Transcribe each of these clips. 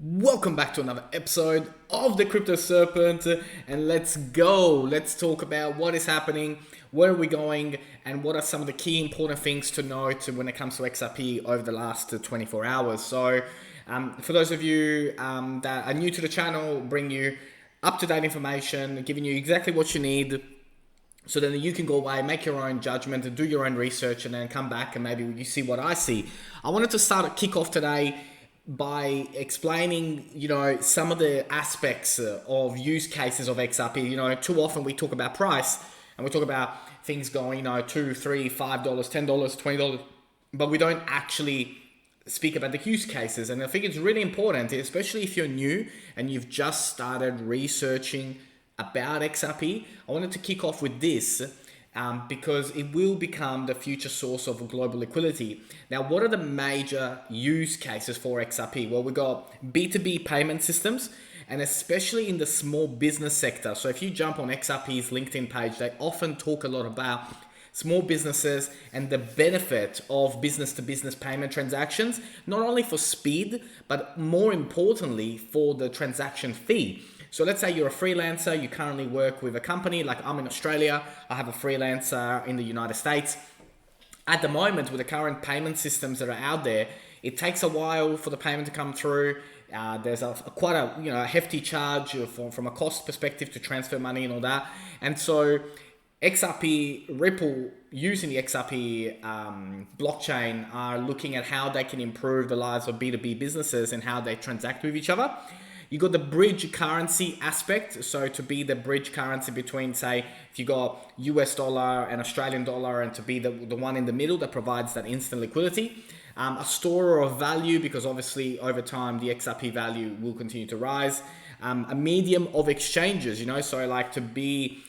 Welcome back to another episode of the Crypto Serpent, and let's go. Let's talk about what is happening, where are we going, and what are some of the key important things to note when it comes to XRP over the last 24 hours. So, for those of you that are new to the channel, bring you up-to-date information, giving you exactly what you need so then you can go away, make your own judgment and do your own research and then come back and maybe you see what I see. I wanted to kick off today by explaining, some of the aspects of use cases of XRP. Too often we talk about price and we talk about things going, $2, $3, $5, $10, $20, but we don't actually speak about the use cases. And I think it's really important, especially if you're new and you've just started researching about XRP. I wanted to kick off with this because it will become the future source of global liquidity. Now, what are the major use cases for XRP? Well, we got B2B payment systems, and especially in the small business sector. So if you jump on XRP's LinkedIn page, they often talk a lot about small businesses and the benefit of business-to-business payment transactions, not only for speed, but more importantly, for the transaction fee. So let's say you're a freelancer, you currently work with a company, like I'm in Australia, I have a freelancer in the United States. At the moment, with the current payment systems that are out there, it takes a while for the payment to come through. There's quite a hefty charge from a cost perspective to transfer money and all that. And so XRP, Ripple, using the XRP blockchain, are looking at how they can improve the lives of B2B businesses and how they transact with each other. You got the bridge currency aspect. So to be the bridge currency between, say, if you got US dollar and Australian dollar, and to be the one in the middle that provides that instant liquidity. A store of value, because obviously over time the XRP value will continue to rise. A medium of exchanges, so like to be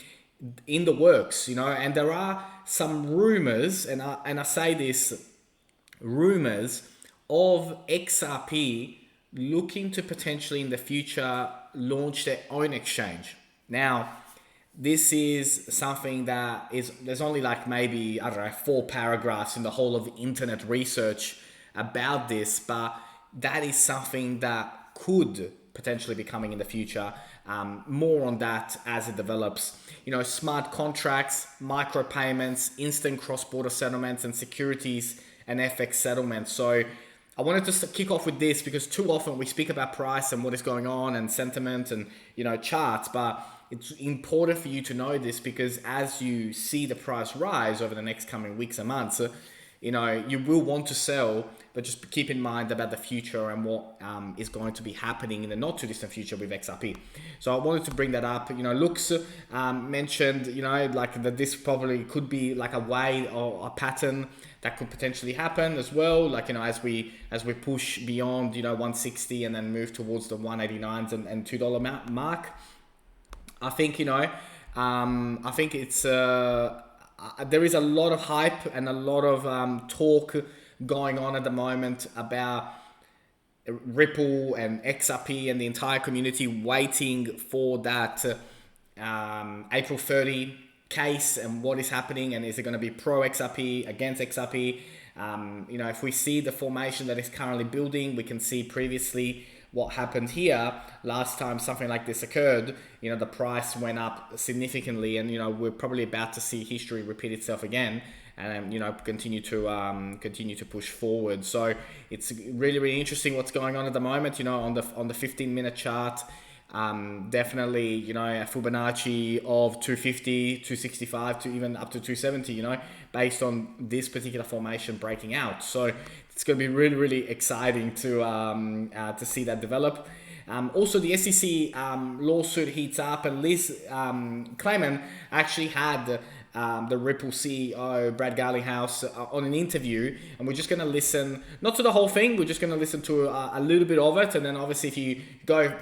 in the works, and there are some rumors, and I say this, rumors of XRP looking to potentially in the future launch their own exchange. Now, this is something that there's only like maybe, 4 paragraphs in the whole of the internet research about this, but that is something that could potentially be coming in the future. More on that as it develops. Smart contracts, micropayments, instant cross-border settlements, and securities and FX settlements. So I wanted to kick off with this because too often we speak about price and what is going on and sentiment and charts, but it's important for you to know this because as you see the price rise over the next coming weeks and months, you will want to sell, but just keep in mind about the future and what is going to be happening in the not too distant future with XRP. So I wanted to bring that up. Looks mentioned, like that this probably could be like a way or a pattern that could potentially happen as well. Like, as we push beyond, 160 and then move towards the 189s and $2 mark. I think, I think it's, there is a lot of hype and a lot of talk going on at the moment about Ripple and XRP and the entire community waiting for that April 30 case and what is happening, and is it going to be pro XRP, against XRP? If we see the formation that is currently building, we can see previously what happened here last time something like this occurred. The price went up significantly, and we're probably about to see history repeat itself again, and continue to push forward. So it's really, really interesting what's going on at the moment. On the 15-minute chart. Definitely, a Fibonacci of 250, 265 to even up to 270, based on this particular formation breaking out. So it's going to be really, really exciting to see that develop. Also, the SEC lawsuit heats up, and Liz Clayman actually had the Ripple CEO, Brad Garlinghouse, on an interview, and we're just going to listen, not to the whole thing, we're just going to listen to a little bit of it, and then obviously if you go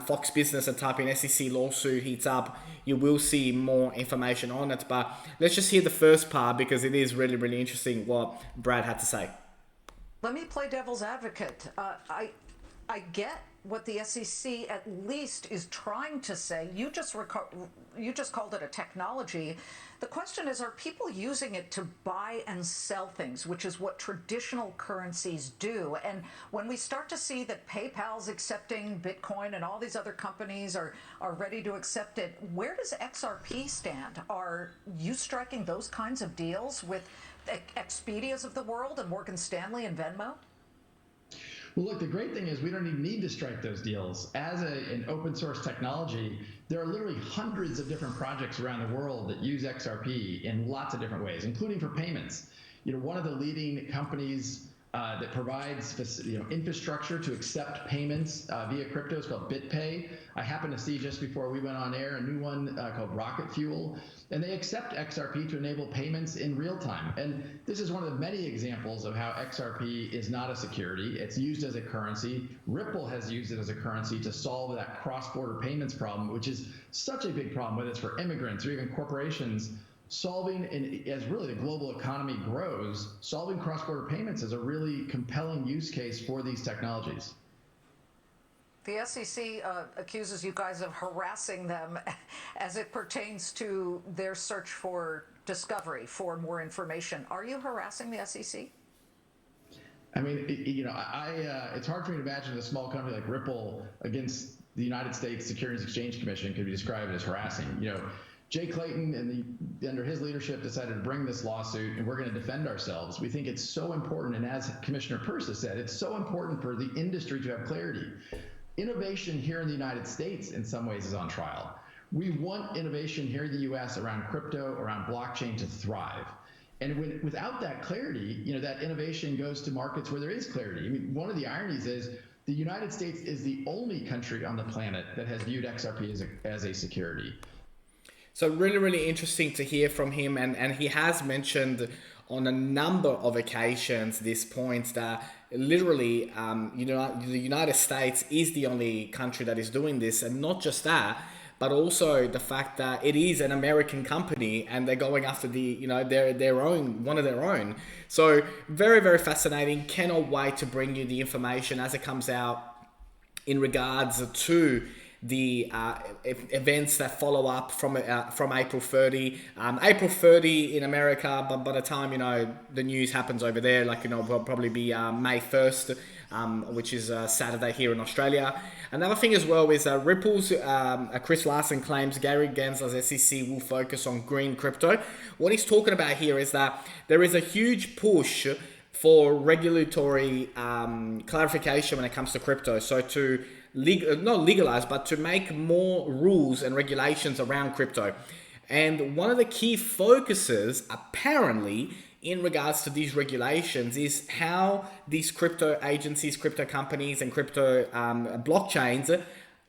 Fox Business and type in SEC lawsuit heats up, you will see more information on it, but let's just hear the first part because it is really, really interesting what Brad had to say. Let me play devil's advocate. I get what the SEC at least is trying to say. You just called it a technology. The question is, are people using it to buy and sell things, which is what traditional currencies do? And when we start to see that PayPal's accepting Bitcoin and all these other companies are ready to accept it, where does XRP stand? Are you striking those kinds of deals with Expedias of the world and Morgan Stanley and Venmo? Well, look, the great thing is we don't even need to strike those deals. As an open source technology, there are literally hundreds of different projects around the world that use XRP in lots of different ways, including for payments. One of the leading companies that provides infrastructure to accept payments via crypto is called BitPay. I happened to see just before we went on air a new one called Rocket Fuel, and they accept XRP to enable payments in real time. And this is one of the many examples of how XRP is not a security. It's used as a currency. Ripple has used it as a currency to solve that cross-border payments problem, which is such a big problem, whether it's for immigrants or even corporations. Solving, and as really the global economy grows, solving cross-border payments is a really compelling use case for these technologies. The SEC accuses you guys of harassing them as it pertains to their search for discovery, for more information. Are you harassing the SEC? I mean, it's hard for me to imagine a small company like Ripple against the United States Securities Exchange Commission could be described as harassing. Jay Clayton and under his leadership decided to bring this lawsuit, and we're going to defend ourselves. We think it's so important, and as Commissioner Peirce has said, it's so important for the industry to have clarity. Innovation here in the United States in some ways is on trial. We want innovation here in the US around crypto, around blockchain to thrive. And without that clarity, that innovation goes to markets where there is clarity. I mean, one of the ironies is the United States is the only country on the planet that has viewed XRP as a security. So really, really interesting to hear from him. And he has mentioned on a number of occasions this point that literally the United States is the only country that is doing this. And not just that, but also the fact that it is an American company and they're going after their own, one of their own. So very, very fascinating. Cannot wait to bring you the information as it comes out in regards to the events that follow up from April 30. April 30 in America, but by the time the news happens over there, will probably be May 1st, which is Saturday here in Australia. Another thing as well is Ripple's Chris Larsen claims Gary Gensler's SEC will focus on green crypto. What he's talking about here is that there is a huge push for regulatory clarification when it comes to crypto. So to not legalize, but to make more rules and regulations around crypto. And one of the key focuses, apparently, in regards to these regulations is how these crypto agencies, crypto companies, and crypto blockchains,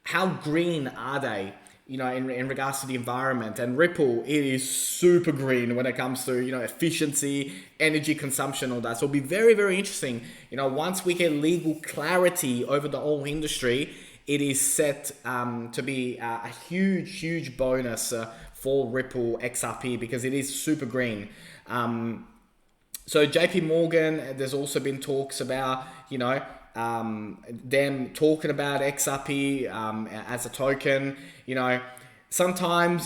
how green are they? In regards to the environment. And Ripple, it is super green when it comes to, efficiency, energy consumption, all that. So it'll be very, very interesting. Once we get legal clarity over the whole industry, it is set to be a huge, huge bonus for Ripple XRP because it is super green. So JP Morgan, there's also been talks about, them talking about XRP as a token. Sometimes,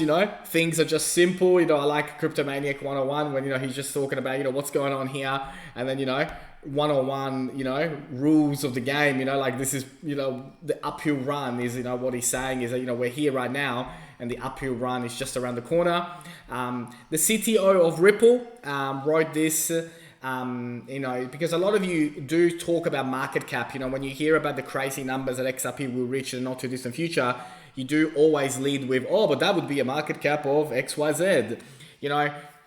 things are just simple. I like Cryptomaniac 101 when, he's just talking about, what's going on here. And then, 101, rules of the game, this is, the uphill run is, what he's saying is that, we're here right now and the uphill run is just around the corner. The CTO of Ripple wrote this, because a lot of you do talk about market cap. When you hear about the crazy numbers that XRP will reach in the not too distant future, you do always lead with, but that would be a market cap of XYZ.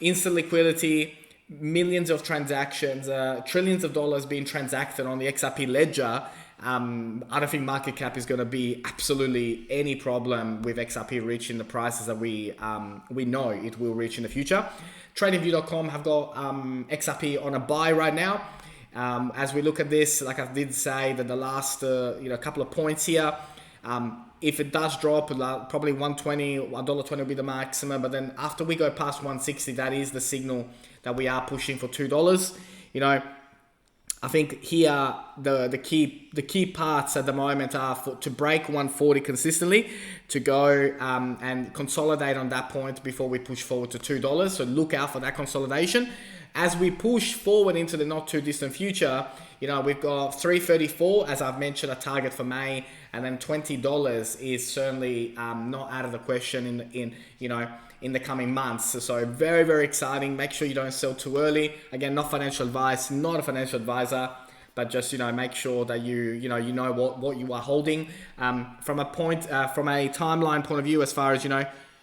Instant liquidity, millions of transactions, trillions of dollars being transacted on the XRP ledger. I don't think market cap is going to be absolutely any problem with XRP reaching the prices that we know it will reach in the future. TradingView.com have got XRP on a buy right now. As we look at this, like I did say, that the last couple of points here, if it does drop, probably $1.20 will be the maximum. But then after we go past 160, that is the signal that we are pushing for $2. I think here the key parts at the moment are to break 140 consistently, to go and consolidate on that point before we push forward to $2. So look out for that consolidation. As we push forward into the not too distant future, we've got 334 as I've mentioned, a target for May, and then $20 is certainly not out of the question in the coming months. So very, very exciting. Make sure you don't sell too early. Again, not financial advice, not a financial advisor, but just make sure that you know what you are holding. From a timeline point of view, as far as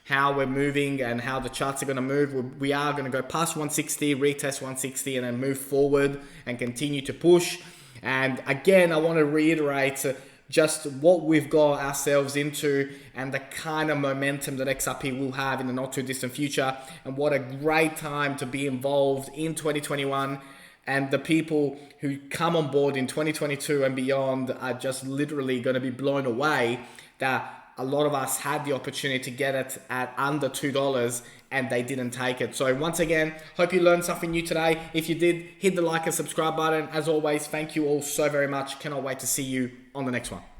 how we're moving and how the charts are going to move, we are going to go past 160, retest 160, and then move forward and continue to push. And again, I want to reiterate just what we've got ourselves into and the kind of momentum that XRP will have in the not too distant future, and what a great time to be involved in 2021. And the people who come on board in 2022 and beyond are just literally going to be blown away that a lot of us had the opportunity to get it at under $2 and they didn't take it. So once again, hope you learned something new today. If you did, hit the like and subscribe button. As always, thank you all so very much. Cannot wait to see you on the next one.